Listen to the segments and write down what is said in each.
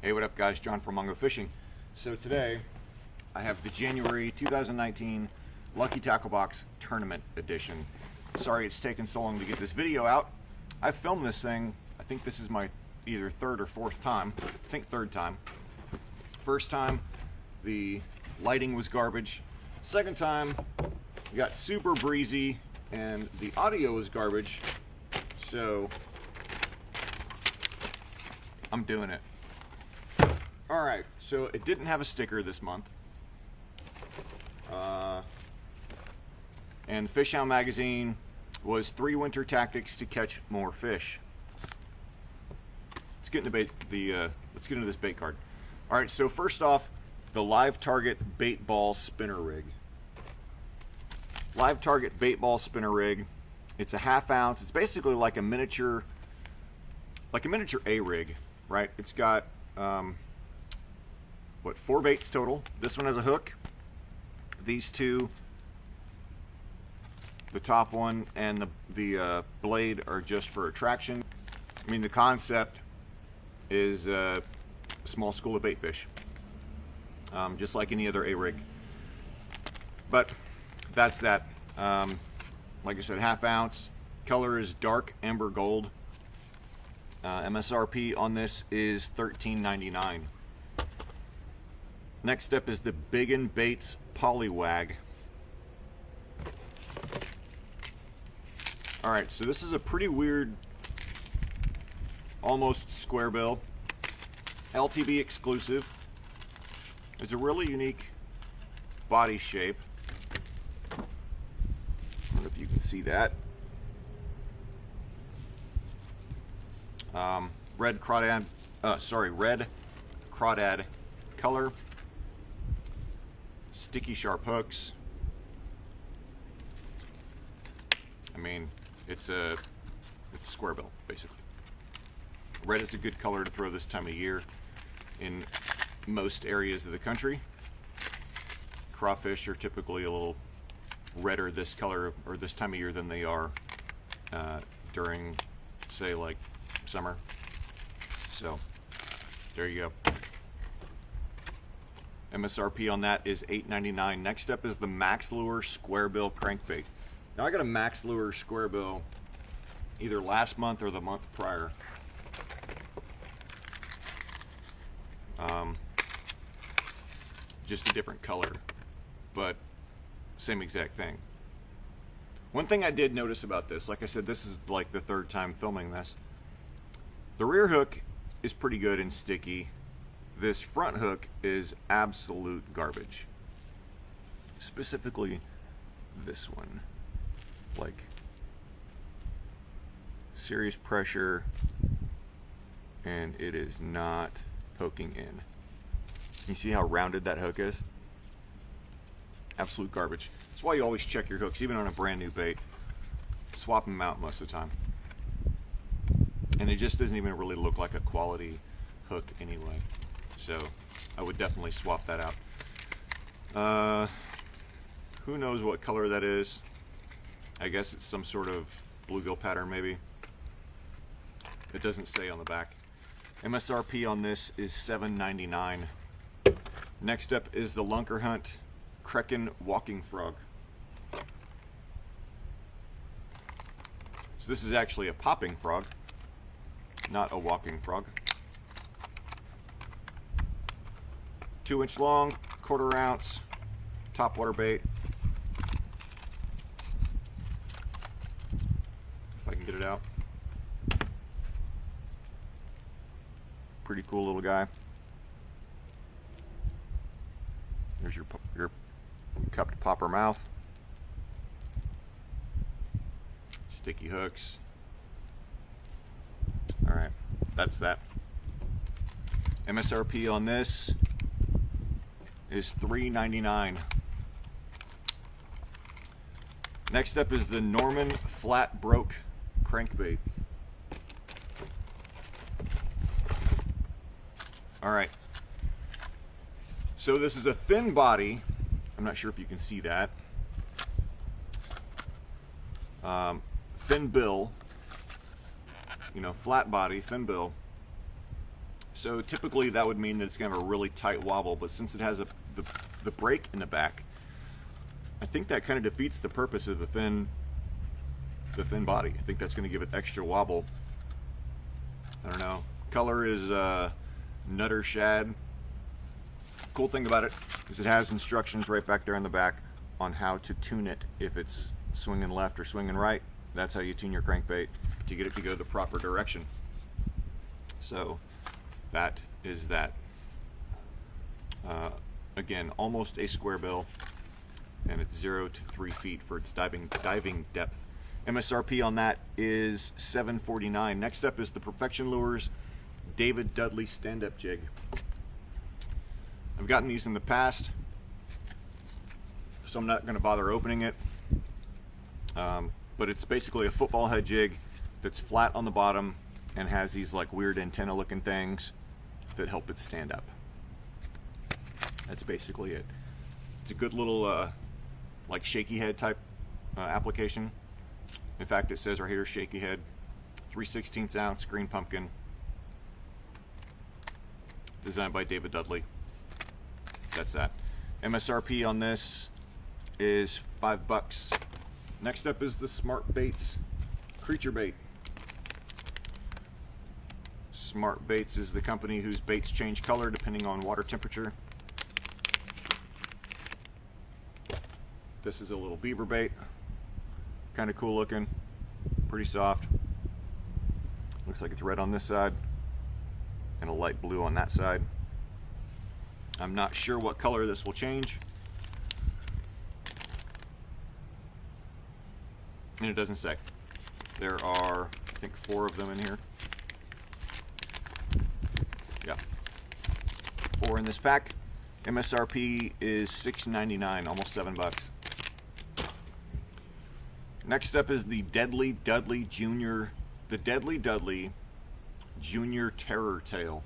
Hey, what up guys? John from Mungo Fishing. So today I have the January 2019 Lucky Tackle Box Tournament Edition. Sorry it's taken so long to get this video out. I've filmed this thing, I think this is my either third or fourth time. I think third time. First time the lighting was garbage. Second time it got super breezy and the audio was garbage. So I'm doing it. Alright, so it didn't have a sticker this month. And Fish Hound magazine was 3 winter tactics to catch more fish. Let's get into let's get into this bait card. Alright, so first off, the Live Target bait ball spinner rig. Live Target bait ball spinner rig. It's a 1/2 ounce. It's basically like a miniature A rig, right? It's got 4 baits total. This one has a hook. These two, the top one and the blade, are just for attraction. I mean, the concept is a small school of bait fish, just like any other A rig. But that's that. Like I said, 1/2 ounce. Color is dark amber gold. MSRP on this is $13.99. Next step is the In Baits Poliwag. Alright, so this is a pretty weird, almost square bill, LTV exclusive. It's a really unique body shape. I don't know if you can see that. Red crawdad color. Sticky sharp hooks. I mean, it's a square bill basically. Red is a good color to throw this time of year in most areas of the country. Crawfish are typically a little redder this color or this time of year than they are during, say, like summer. So there you go. MSRP on that is $8.99. Next up is the Max Lure Square Bill Crankbait. Now I got a Max Lure Square Bill either last month or the month prior. Just a different color, but same exact thing. One thing I did notice about this, like I said, this is like the third time filming this. The rear hook is pretty good and sticky. This front hook is absolute garbage. Specifically this one. Like, serious pressure and it is not poking in. You see how rounded that hook is? Absolute garbage. That's why you always check your hooks, even on a brand new bait. Swap them out most of the time. And it just doesn't even really look like a quality hook anyway. So I would definitely swap that out. Who knows what color that is? I guess it's some sort of bluegill pattern maybe. It doesn't say on the back. MSRP on this is $7.99. Next up is the Lunker Hunt Kraken Walking Frog. So this is actually a popping frog, not a walking frog. 2-inch long, 1/4 ounce, top water bait. If I can get it out. Pretty cool little guy. There's your cupped popper mouth. Sticky hooks. Alright, that's that. MSRP on this is $3.99. Next up is the Norman Flat Broke Crankbait. Alright, so this is a thin body. I'm not sure if you can see that. Thin bill, you know, flat body, thin bill, So typically that would mean that it's going to have a really tight wobble, but since it has the break in the back, I think that kind of defeats the purpose of the thin body. I think that's going to give it extra wobble. I don't know. Color is Nutter Shad. Cool thing about it is it has instructions right back there in the back on how to tune it if it's swinging left or swinging right. That's how you tune your crankbait to get it to go the proper direction. So that is that. Again, almost a square bill, and it's 0 to 3 feet for its diving depth. MSRP on that is $7.49. Next up is the Perfection Lures David Dudley stand-up jig. I've gotten these in the past, so I'm not going to bother opening it. But it's basically a football head jig that's flat on the bottom and has these like weird antenna looking things that help it stand up. That's basically it. It's a good little like shaky head type application. In fact, it says right here, shaky head, 3/16 ounce green pumpkin, designed by David Dudley. That's that. MSRP on this is $5. Next up is the Smart Baits Creature Bait. Smart Baits is the company whose baits change color depending on water temperature. This is a little beaver bait. Kind of cool looking, pretty soft. Looks like it's red on this side and a light blue on that side. I'm not sure what color this will change, and it doesn't say. There are, I think, 4 of them in here. Yeah, 4 in this pack. MSRP is $6.99, almost $7. Next up is the Dudley Jr. The Dudley Jr. Terror Tail.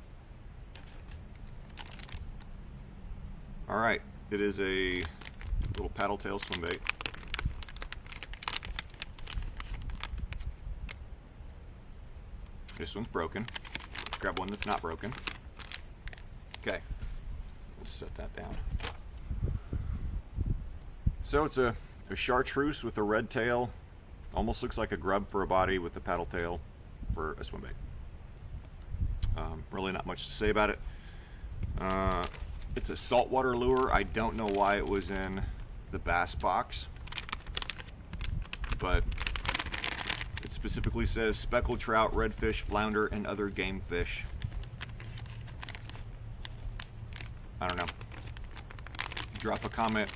All right, it is a little paddle tail swim bait. This one's broken. Let's grab one that's not broken. Okay, let's set that down. So it's a chartreuse with a red tail. Almost looks like a grub for a body with the paddle tail for a swim bait. Really not much to say about it. It's a saltwater lure. I don't know why it was in the bass box, but it specifically says speckled trout, redfish, flounder, and other game fish. I don't know. Drop a comment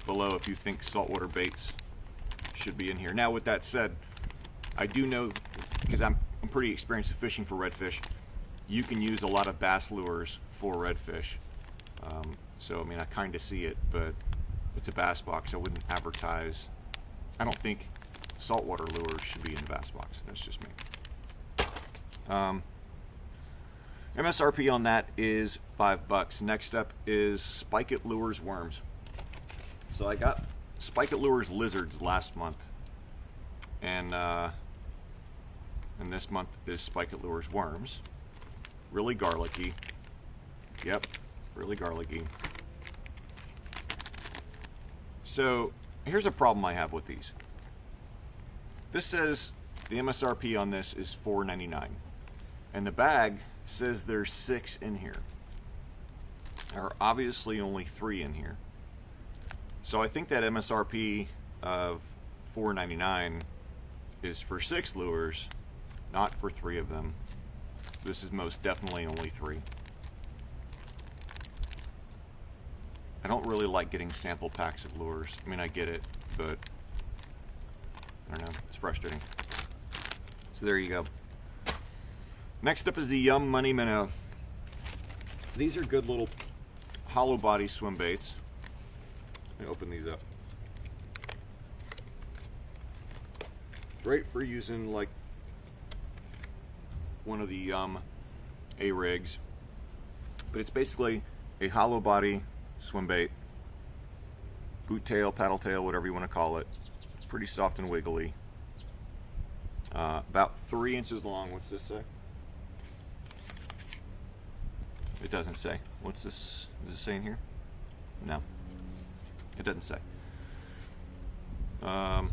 below if you think saltwater baits should be in here. Now, with that said, I do know, because I'm pretty experienced in fishing for redfish, you can use a lot of bass lures for redfish. So, I mean, I kind of see it, but it's a bass box. I wouldn't advertise. I don't think saltwater lures should be in the bass box. That's just me. MSRP on that is $5. Next up is Spike It Lures Worms. So I got Spike It Lures Lizards last month, and this month is Spike It Lures Worms. Really garlicky. Yep, really garlicky. So here's a problem I have with these. This says the MSRP on this is $4.99, and the bag says there's 6 in here. There are obviously only 3 in here. So I think that MSRP of $4.99 is for 6 lures, not for 3 of them. This is most definitely only 3. I don't really like getting sample packs of lures. I mean, I get it, but I don't know, it's frustrating. So there you go. Next up is the Yum Money Minnow. These are good little hollow body swim baits. Let me open these up. Great for using like one of the Yum A-rigs, but it's basically a hollow body swim bait, boot tail, paddle tail, whatever you want to call it. It's pretty soft and wiggly. About 3 inches long. What's this say? It doesn't say. What's this? Is it saying here? No. It doesn't say. But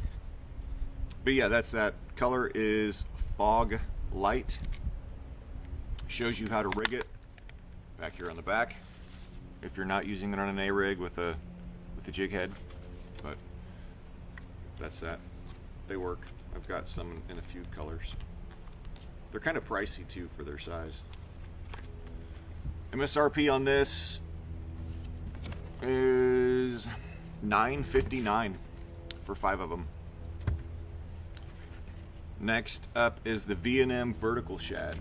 yeah, that's that. Color is Fog Light. Shows you how to rig it back here on the back if you're not using it on an A-rig with a jig head. But that's that. They work. I've got some in a few colors. They're kind of pricey too for their size. MSRP on this is $9.59 for 5 of them. Next up is the V&M Vertical Shad.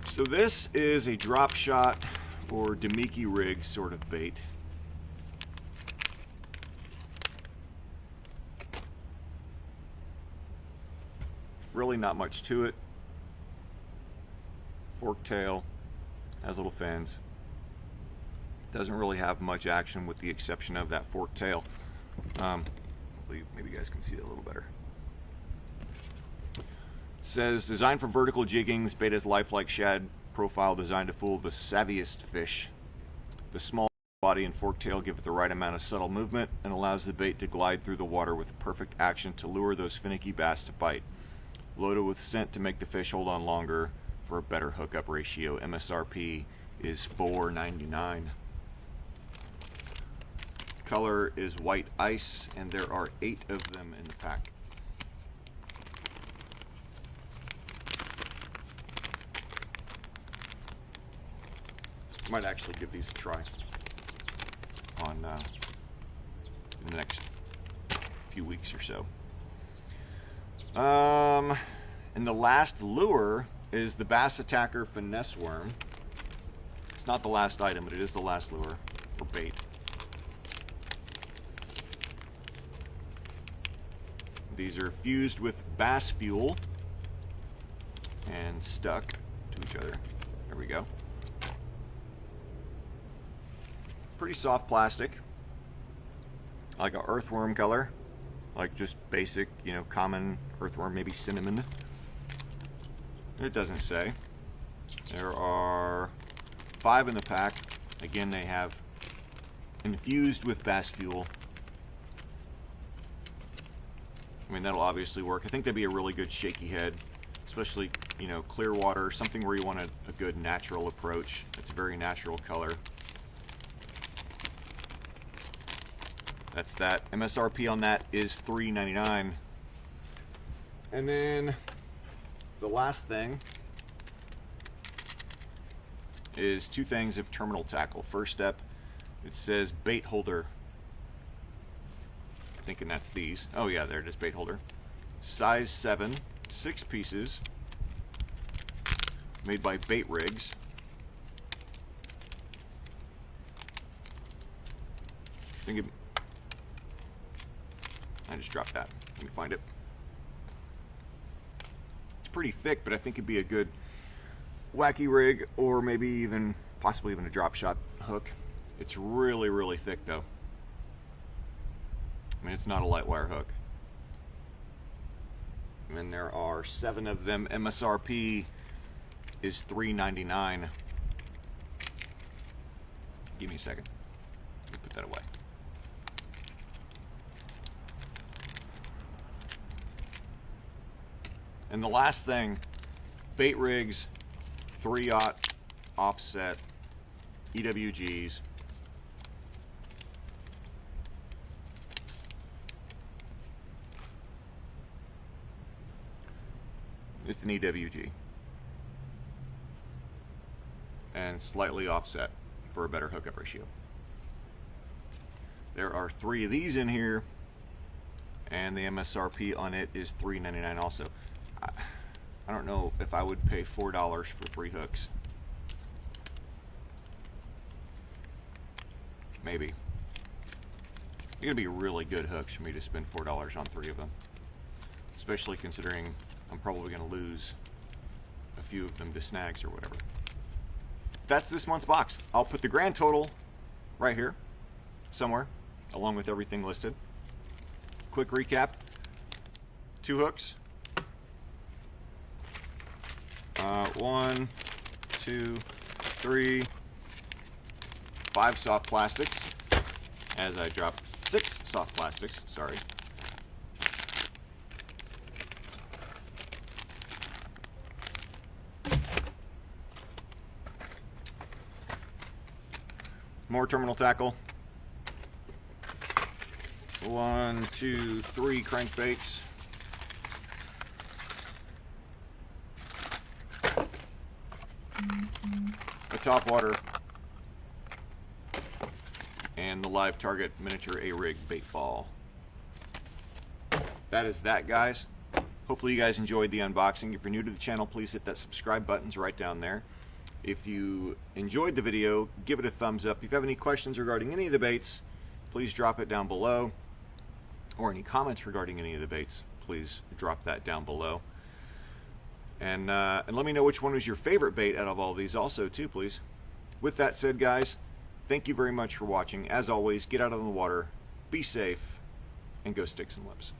So this is a drop shot or Demiki rig sort of bait. Really not much to it. Fork tail, has little fins. Doesn't really have much action with the exception of that fork tail. Maybe you guys can see it a little better. It says, designed for vertical jigging, this bait has lifelike shad profile designed to fool the savviest fish. The small body and fork tail give it the right amount of subtle movement and allows the bait to glide through the water with perfect action to lure those finicky bass to bite. Loaded with scent to make the fish hold on longer for a better hookup ratio. MSRP is $4.99. Color is white ice, and there are 8 of them in the pack. Might actually give these a try on in the next few weeks or so. And the last lure is the Bass Attacker Finesse Worm. It's not the last item, but it is the last lure for bait. These are fused with bass fuel and stuck to each other. There we go. Pretty soft plastic, like an earthworm color, like just basic, you know, common earthworm, maybe cinnamon. It doesn't say. There are 5 in the pack. Again, they have infused with bass fuel. I mean, that'll obviously work. I think that'd be a really good shaky head, especially, you know, clear water, something where you want a good natural approach. It's a very natural color. That's that. MSRP on that is $3.99. And then the last thing is 2 things of terminal tackle. First step, it says bait holder. Thinking that's these. Oh yeah, there it is, bait holder. Size 7, 6 pieces, made by Bait Rigs. I just dropped that. Let me find it. It's pretty thick, but I think it'd be a good wacky rig, or maybe even, possibly even a drop shot hook. It's really, really thick though. I mean, it's not a light wire hook. And there are 7 of them. MSRP is $3.99. Give me a second. Let me put that away. And the last thing, Bait Rigs 3/0 offset EWGs. It's an EWG. And slightly offset for a better hookup ratio. There are 3 of these in here, and the MSRP on it is $3.99 also. I don't know if I would pay $4 for 3 hooks. Maybe. They're gonna be really good hooks for me to spend $4 on 3 of them. Especially considering I'm probably gonna lose a few of them to snags or whatever. That's this month's box. I'll put the grand total right here, somewhere, along with everything listed. Quick recap. 2 hooks. 1, 2, 3, 5 soft plastics, as I drop 6 soft plastics, sorry. More terminal tackle. 1, 2, 3 crankbaits. A topwater. And the live target miniature A-rig bait ball. That is that, guys. Hopefully you guys enjoyed the unboxing. If you're new to the channel, please hit that subscribe button right down there. If you enjoyed the video, give it a thumbs up. If you have any questions regarding any of the baits, please drop it down below. Or any comments regarding any of the baits, please drop that down below. And let me know which one was your favorite bait out of all these also too, please. With that said, guys, thank you very much for watching. As always, get out on the water, be safe, and go stick some lips.